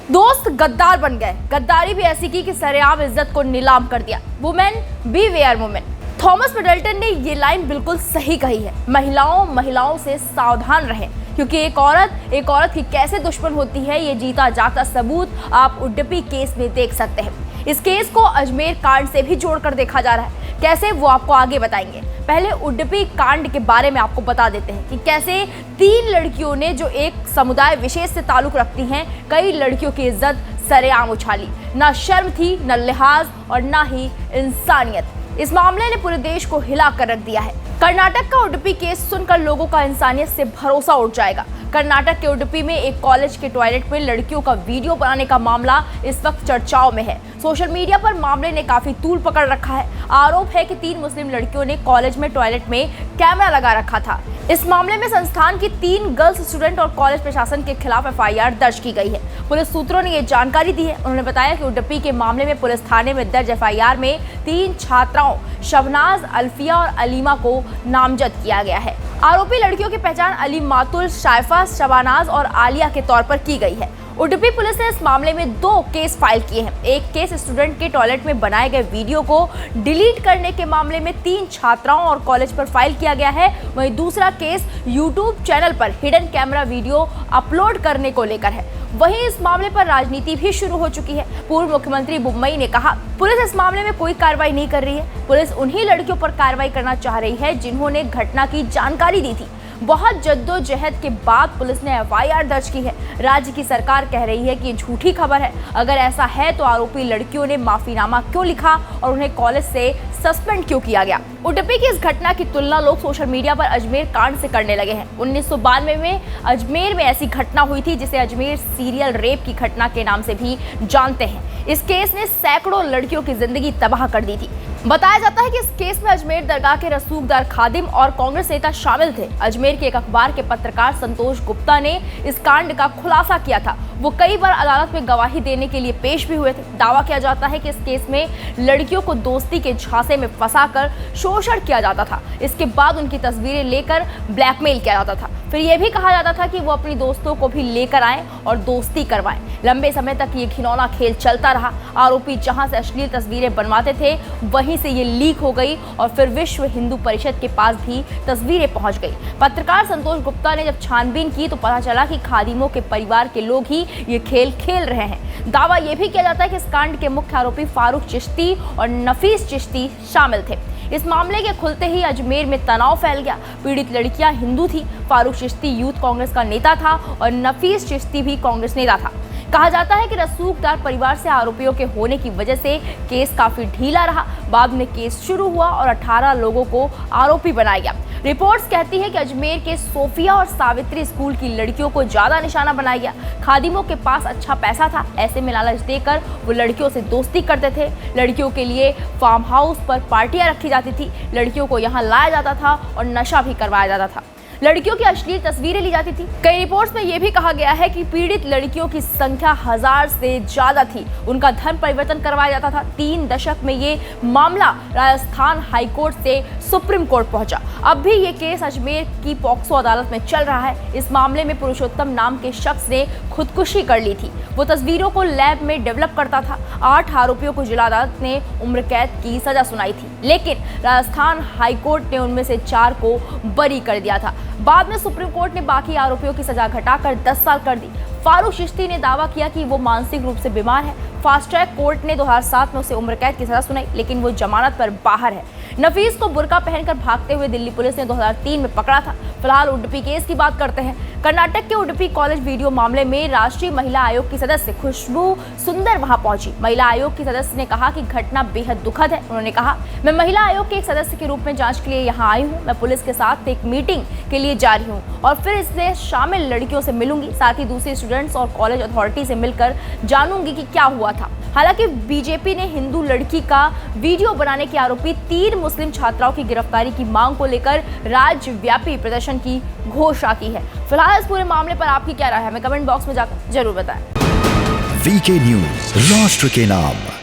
दोस्त गद्दार बन गए, गद्दारी भी ऐसी की कि सरेआम इज्जत को नीलाम कर दिया। Women beware women. Thomas Middleton ने ये लाइन बिल्कुल सही कही है। महिलाओं से सावधान रहें, क्योंकि एक औरत की कैसे दुश्मन होती है, ये जीता जागता सबूत आप उडुपी केस में देख सकते हैं। इस केस को अजमेर कांड से भी जोड़कर देखा जा रहा है। कैसे, वो आपको आगे बताएंगे। पहले उडुपी कांड के बारे में आपको बता देते हैं कि कैसे 3 लड़कियों ने, जो एक समुदाय विशेष से ताल्लुक रखती हैं, कई लड़कियों की इज्जत सरेआम उछाली। ना शर्म थी, न लिहाज और ना ही इंसानियत। इस मामले ने पूरे देश को हिला कर रख दिया है। कर्नाटक का उडुपी केस सुनकर लोगों का इंसानियत से भरोसा उठ जाएगा। कर्नाटक के उडुपी में एक कॉलेज के टॉयलेट में लड़कियों का वीडियो बनाने का मामला इस वक्त चर्चाओं में है। सोशल मीडिया पर मामले ने काफी तूल पकड़ रखा है। आरोप है कि 3 मुस्लिम लड़कियों ने कॉलेज में टॉयलेट में कैमरा लगा रखा था। इस मामले में संस्थान की 3 गर्ल्स स्टूडेंट और कॉलेज प्रशासन के खिलाफ FIR दर्ज की गई है। पुलिस सूत्रों ने ये जानकारी दी है। उन्होंने बताया कि उडुपी के मामले में पुलिस थाने में दर्ज FIR में 3 छात्राओं शबनाज, अल्फिया और अलीमा को नामजद किया गया है। आरोपी लड़कियों की पहचान अली मातुल, शाइफा, शबानाज और आलिया के तौर पर की गई है। उडुपी पुलिस ने इस मामले में 2 केस फाइल किए हैं। एक केस स्टूडेंट के टॉयलेट में बनाए गए वीडियो को डिलीट करने के मामले में 3 छात्राओं और कॉलेज पर फाइल किया गया है। वहीं दूसरा केस यूट्यूब चैनल पर हिडन कैमरा वीडियो अपलोड करने को लेकर है। वहीं इस मामले पर राजनीति भी शुरू हो चुकी है। पूर्व मुख्यमंत्री बुम्मई ने कहा, पुलिस इस मामले में कोई कार्रवाई नहीं कर रही है। पुलिस उन्हीं लड़कियों पर कार्रवाई करना चाह रही है जिन्होंने घटना की जानकारी दी थी। बहुत जद्दोजहद के बाद पुलिस ने FIR दर्ज की है। राज्य की सरकार कह रही है कि ये झूठी खबर है। अगर ऐसा है तो आरोपी लड़कियों ने माफीनामा क्यों लिखा और उन्हें कॉलेज से सस्पेंड क्यों किया गया। उडुपी की इस घटना की तुलना लोग सोशल मीडिया पर अजमेर कांड से करने लगे हैं। 1992 में अजमेर में ऐसी घटना हुई थी, जिसे अजमेर सीरियल रेप की घटना के नाम से भी जानते हैं। इस केस ने सैकड़ों लड़कियों की जिंदगी तबाह कर दी थी। बताया जाता है कि इस केस में अजमेर दरगाह के रसूखदार खादिम और कांग्रेस नेता शामिल थे। अजमेर के एक अखबार के पत्रकार संतोष गुप्ता ने इस कांड का खुलासा किया था। वो कई बार अदालत में गवाही देने के लिए पेश भी हुए थे। दावा किया जाता है कि इस केस में लड़कियों को दोस्ती के झांसे में फंसाकर शोषण किया जाता था। इसके बाद उनकी तस्वीरें लेकर ब्लैकमेल किया जाता था। फिर यह भी कहा जाता था कि वो अपनी दोस्तों को भी लेकर आएं और दोस्ती करवाएं। लंबे समय तक ये घिनौना खेल चलता रहा। आरोपी जहां से अश्लील तस्वीरें बनवाते थे, वहीं से ये लीक हो गई और फिर विश्व हिंदू परिषद के पास भी तस्वीरें पहुंच गई। पत्रकार संतोष गुप्ता ने जब छानबीन की तो पता चला कि खादिमों के परिवार के लोग ही ये खेल खेल रहे हैं। दावा यह भी किया जाता है कि इस कांड के मुख्य आरोपी फारूक चिश्ती और नफीस चिश्ती शामिल थे। इस मामले के खुलते ही अजमेर में तनाव फैल गया। पीड़ित लड़कियां हिंदू थी। फारूक चिश्ती यूथ कांग्रेस का नेता था और नफीस चिश्ती भी कांग्रेस नेता था। कहा जाता है कि रसूखदार परिवार से आरोपियों के होने की वजह से केस काफी ढीला रहा। बाद में केस शुरू हुआ और 18 लोगों को आरोपी बनाया गया। रिपोर्ट्स कहती है कि अजमेर के सोफिया और सावित्री स्कूल की लड़कियों को ज्यादा निशाना बनाया गया। खादिमों के पास अच्छा पैसा था, ऐसे में लालच देकर वो लड़कियों से दोस्ती करते थे। लड़कियों के लिए फार्म हाउस पर पार्टियां रखी जाती थी। लड़कियों को यहाँ लाया जाता था और नशा भी करवाया जाता था। लड़कियों की अश्लील तस्वीरें ली जाती थी। कई रिपोर्ट्स में यह भी कहा गया है कि पीड़ित लड़कियों की संख्या 1000 से ज्यादा थी। उनका धर्म परिवर्तन करवाया जाता था। 3 दशक में ये मामला राजस्थान हाईकोर्ट से सुप्रीम कोर्ट पहुंचा। अब भी ये केस अजमेर की पॉक्सो अदालत में चल रहा है। इस मामले में पुरुषोत्तम नाम के शख्स ने खुदकुशी कर ली थी। वो तस्वीरों को लैब में डेवलप करता था। 8 आरोपियों को जिला अदालत ने उम्र कैद की सजा सुनाई थी, लेकिन राजस्थान हाईकोर्ट ने उनमें से 4 को बरी कर दिया था। बाद में सुप्रीम कोर्ट ने बाकी आरोपियों की सजा घटाकर 10 साल कर दी। फारूक चिश्ती ने दावा किया कि वो मानसिक रूप से बीमार है। फास्ट ट्रैक कोर्ट ने 2007 में उसे उम्र कैद की सजा सुनाई, लेकिन वो जमानत पर बाहर है। नफीस को बुर्का पहनकर भागते हुए दिल्ली पुलिस ने 2003 में पकड़ा था। फिलहाल उडुपी केस की बात करते हैं। कर्नाटक के उडुपी कॉलेज वीडियो मामले में राष्ट्रीय महिला आयोग की सदस्य खुशबू सुंदर वहां पहुंची। महिला आयोग की सदस्य ने कहा कि घटना बेहद दुखद है। उन्होंने कहा, मैं महिला आयोग के एक सदस्य के रूप में जांच के लिए यहाँ आई हूँ। मैं पुलिस के साथ एक मीटिंग के लिए जा रही हूँ और फिर इसमें शामिल लड़कियों से मिलूंगी, साथ ही दूसरे स्टूडेंट्स और कॉलेज अथॉरिटी से मिलकर जानूंगी कि क्या हुआ था। हालांकि बीजेपी ने हिंदू लड़की का वीडियो बनाने के आरोपी 3 मुस्लिम छात्राओं की गिरफ्तारी की मांग को लेकर राज्यव्यापी प्रदर्शन की घोषणा की है। फिलहाल इस पूरे मामले पर आपकी क्या राय है, हमें कमेंट बॉक्स में जाकर जरूर बताएं। वीके न्यूज, राष्ट्र के नाम।